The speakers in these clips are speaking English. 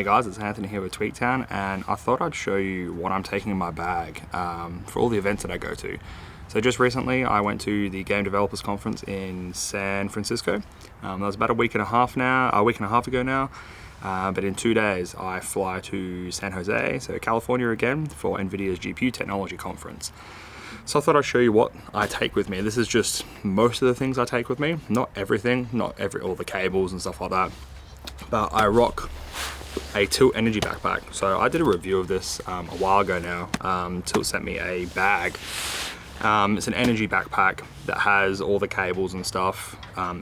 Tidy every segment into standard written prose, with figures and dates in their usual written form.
Hey guys, it's Anthony here with Tweaktown, and I thought I'd show you what I'm taking in my bag for all the events that I go to. So just recently I went to the Game Developers Conference in San Francisco. That was about a week and a half ago now. But in 2 days I fly to San Jose, so California again, for NVIDIA's GPU Technology Conference. So I thought I'd show you what I take with me. This is just most of the things I take with me, not everything, all the cables and stuff like that. But I rock a Tilt Energy backpack. So I did a review of this a while ago now. Tilt sent me a bag. It's an energy backpack that has all the cables and stuff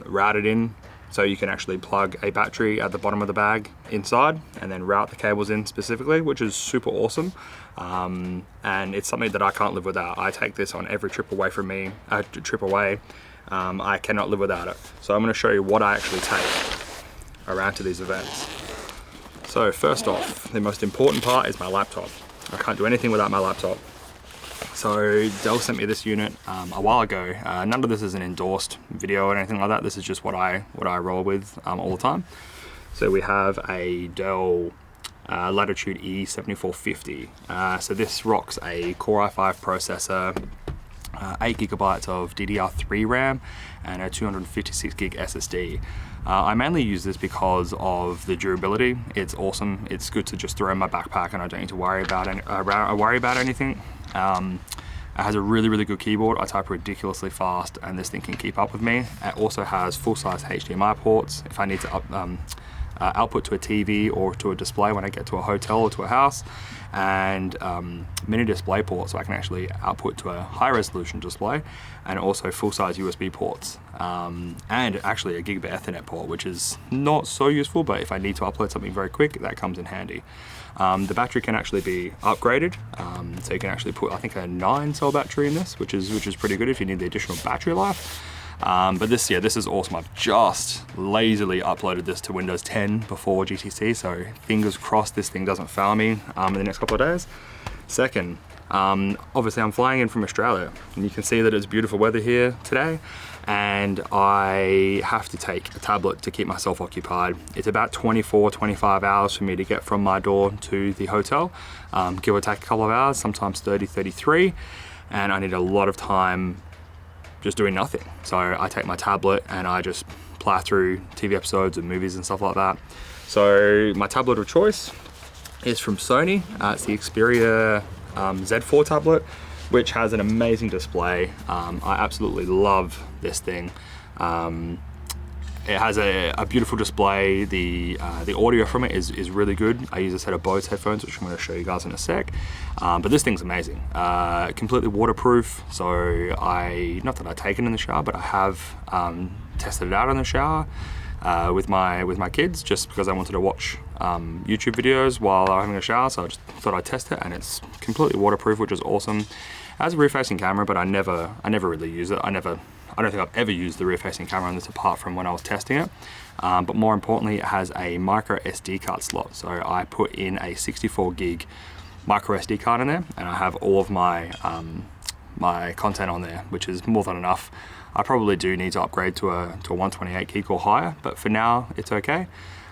routed in, so you can actually plug a battery at the bottom of the bag inside and then route the cables in specifically, which is super awesome. And it's something that I can't live without. I take this on every trip away from me, I cannot live without it. So I'm going to show you what I actually take around to these events. So first off, the most important part is my laptop. I can't do anything without my laptop. So Dell sent me this unit a while ago. None of this is an endorsed video or anything like that. This is just what I roll with all the time. So we have a Dell Latitude E7450. So this rocks a Core i5 processor, 8 GB of DDR3 RAM, and a 256 gig SSD. I mainly use this because of the durability. It's awesome. It's good to just throw in my backpack and I don't need to worry about anything. It has a really good keyboard. I type ridiculously fast and this thing can keep up with me. It also has full-size HDMI ports if I need to output to a TV or to a display when I get to a hotel or to a house, and mini display ports so I can actually output to a high resolution display, and also full-size USB ports, and actually a gigabit Ethernet port, which is not so useful, but if I need to upload something very quick, that comes in handy. The battery can actually be upgraded, so you can actually put, I think, a 9-cell battery in this, which is pretty good if you need the additional battery life. But this is awesome. I've just lazily uploaded this to Windows 10 before GTC, so fingers crossed this thing doesn't fail me in the next couple of days. Second, obviously I'm flying in from Australia, and you can see that it's beautiful weather here today, and I have to take a tablet to keep myself occupied. It's about 24-25 hours for me to get from my door to the hotel, give or take a couple of hours, sometimes 30-33, and I need a lot of time just doing nothing. So I take my tablet and I just plow through TV episodes and movies and stuff like that. So my tablet of choice is from Sony. It's the Xperia Z4 tablet, which has an amazing display. I absolutely love this thing. It has a beautiful display. The audio from it is really good. I use a set of Bose headphones, which I'm going to show you guys in a sec. But this thing's amazing. Completely waterproof. So not that I take it in the shower, but I have tested it out in the shower with my kids, just because I wanted to watch YouTube videos while I'm having a shower. So I just thought I'd test it, and it's completely waterproof, which is awesome. It has a rear-facing camera, but I never really use it. I don't think I've ever used the rear-facing camera on this apart from when I was testing it. But more importantly, it has a micro SD card slot. So I put in a 64 gig micro SD card in there, and I have all of my my content on there, which is more than enough. I probably do need to upgrade to a 128 gig or higher, but for now it's okay.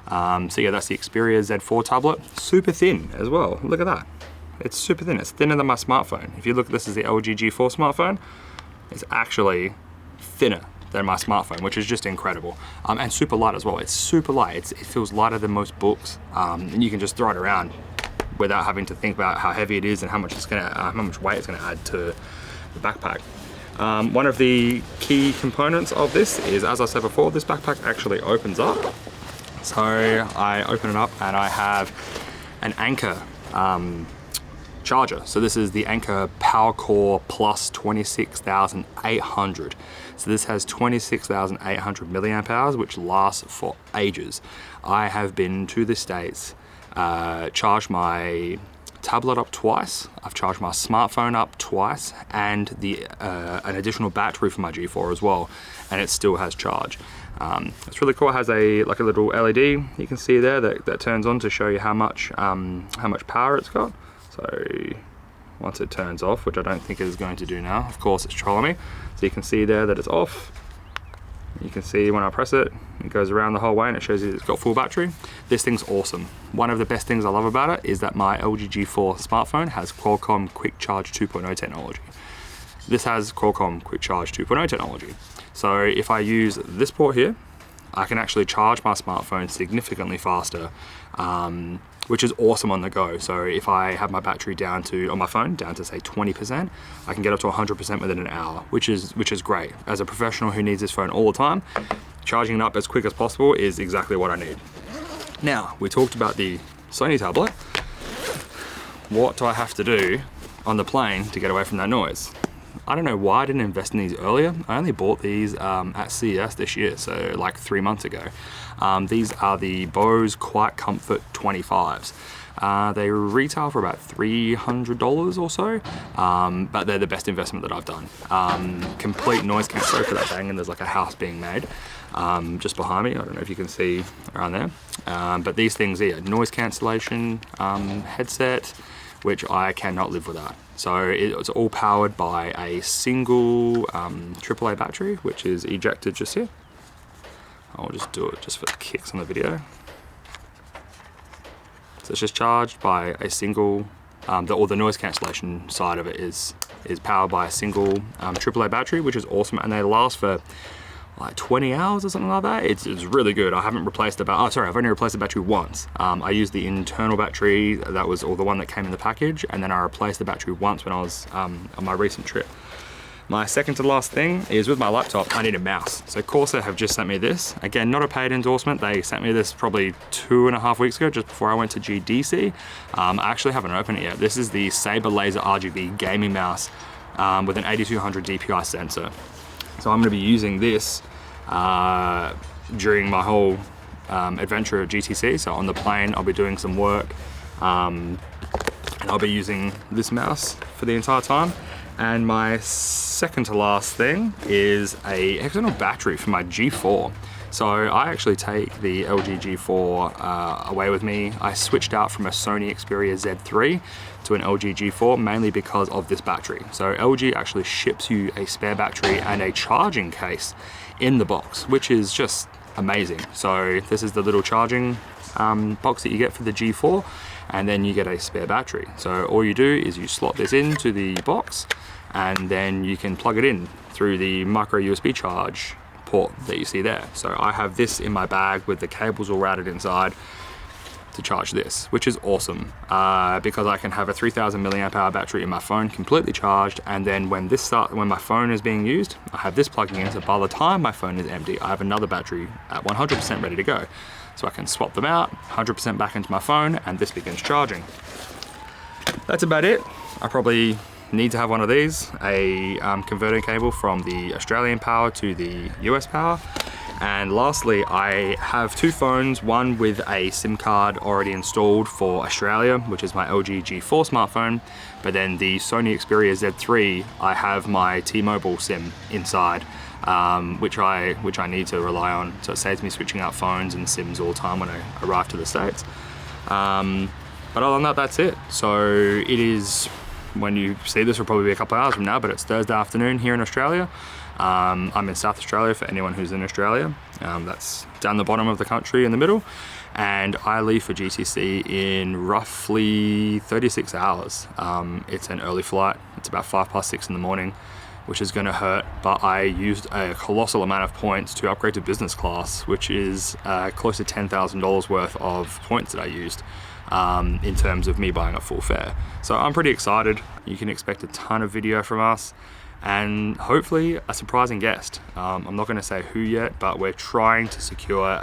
So yeah, that's the Xperia Z4 tablet. Super thin as well. Look at that. It's super thin. It's thinner than my smartphone. If you look, this is the LG G4 smartphone. It's actually thinner than my smartphone, which is just incredible. And super light as well. It's super light. It feels lighter than most books, and you can just throw it around without having to think about how heavy it is and how much weight it's gonna add to the backpack. One of the key components of this is, as I said before, this backpack actually opens up. So I open it up and I have an Anker charger. So this is the Anker PowerCore Plus 26800. So this has 26,800 milliamp hours, which lasts for ages. I have been to the States, charged my tablet up twice, I've charged my smartphone up twice, and an additional battery for my G4 as well, and it still has charge. It's really cool. It has a little LED you can see there that turns on to show you how much power it's got. So once it turns off, which I don't think it is going to do now, of course it's trolling me, so you can see there that it's off. You can see when I press it, it goes around the whole way and it shows you it's got full battery. This thing's awesome. One of the best things I love about it is that my LG G4 smartphone has Qualcomm Quick Charge 2.0 technology. This has Qualcomm Quick Charge 2.0 technology. So if I use this port here, I can actually charge my smartphone significantly faster, which is awesome on the go. So if I have my battery down to, on my phone, down to say 20%, I can get up to 100% within an hour, which is great. As a professional who needs this phone all the time, charging it up as quick as possible is exactly what I need. Now, we talked about the Sony tablet. What do I have to do on the plane to get away from that noise? I don't know why I didn't invest in these earlier. I only bought these at CES this year, so like 3 months ago. These are the Bose Quiet Comfort 25s. They retail for about $300 or so, but they're the best investment that I've done. Complete noise cancellation for that bang, and there's like a house being made just behind me. I don't know if you can see around there, but these things here, noise cancellation headset, which I cannot live without. So it's all powered by a single AAA battery, which is ejected just here. I'll just do it just for the kicks on the video. So it's just charged by a single, the noise cancellation side of it is powered by a single AAA battery, which is awesome, and they last for like 20 hours or something like that. It's really good. I haven't replaced I've only replaced the battery once. I used the internal battery that was, or the one that came in the package, and then I replaced the battery once when I was on my recent trip. My second to last thing is with my laptop, I need a mouse. So Corsair have just sent me this. Again, not a paid endorsement. They sent me this probably 2.5 weeks ago, just before I went to GDC. I actually haven't opened it yet. This is the Sabre Laser RGB gaming mouse with an 8200 DPI sensor. So I'm gonna be using this during my whole adventure at GTC. So on the plane, I'll be doing some work, and I'll be using this mouse for the entire time. And my second to last thing is a external battery for my G4. So I actually take the LG G4 away with me. I switched out from a Sony Xperia Z3 to an LG G4 mainly because of this battery. So LG actually ships you a spare battery and a charging case in the box, which is just amazing. So this is the little charging box that you get for the G4, and then you get a spare battery. So all you do is you slot this into the box, and then you can plug it in through the micro USB charge port that you see there. So I have this in my bag with the cables all routed inside to charge this, which is awesome because I can have a 3000 milliamp hour battery in my phone completely charged, and then when my phone is being used, I have this plugging in, so by the time my phone is empty, I have another battery at 100% ready to go. So I can swap them out, 100% back into my phone, and this begins charging. That's about it. I probably need to have one of these, a converting cable from the Australian power to the US power. And lastly, I have two phones, one with a SIM card already installed for Australia, which is my LG G4 smartphone, but then the Sony Xperia Z3, I have my T-Mobile SIM inside, which I need to rely on, so it saves me switching out phones and SIMs all the time when I arrive to the States. But other than that, that's it. So it is, when you see this, will probably be a couple of hours from now, but it's Thursday afternoon here in Australia. I'm in South Australia for anyone who's in Australia. That's down the bottom of the country in the middle. And I leave for GTC in roughly 36 hours. It's an early flight. It's about 6:05 in the morning, which is gonna hurt, but I used a colossal amount of points to upgrade to business class, which is close to $10,000 worth of points that I used in terms of me buying a full fare. So I'm pretty excited. You can expect a ton of video from us, and hopefully a surprising guest. I'm not gonna say who yet, but we're trying to secure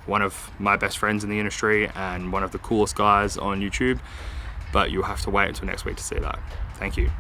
one of my best friends in the industry and one of the coolest guys on YouTube, but you'll have to wait until next week to see that. Thank you.